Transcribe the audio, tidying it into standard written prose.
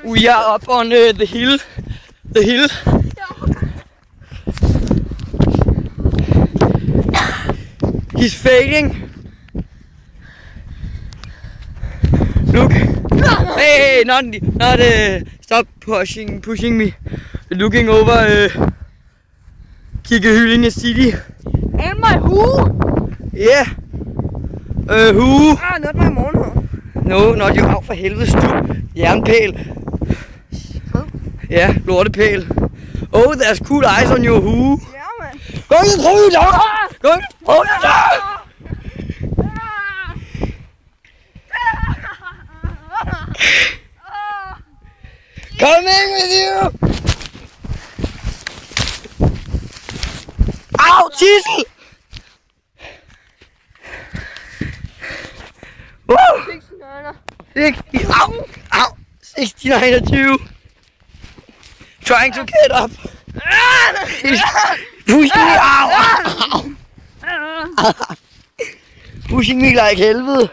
We are up on the hill. The hill. He's fading. Look. Hey, not stop pushing me. Looking over Kirkehyllinge City. And my who? Yeah. Who? Ah, not my morgenhår. No, not you. Out for helvede, stup. Jernpæl. Ja, lortepæl. Oh, there's cool eyes on your who. Ja, man. Gå ind, prøv det der! Gå ind, prøv det der! Coming with you! Ow, Tissel! Woo! 69'er. Ow! 69 trying to get up. He's pushing me. Ow! Pushing me like helvede.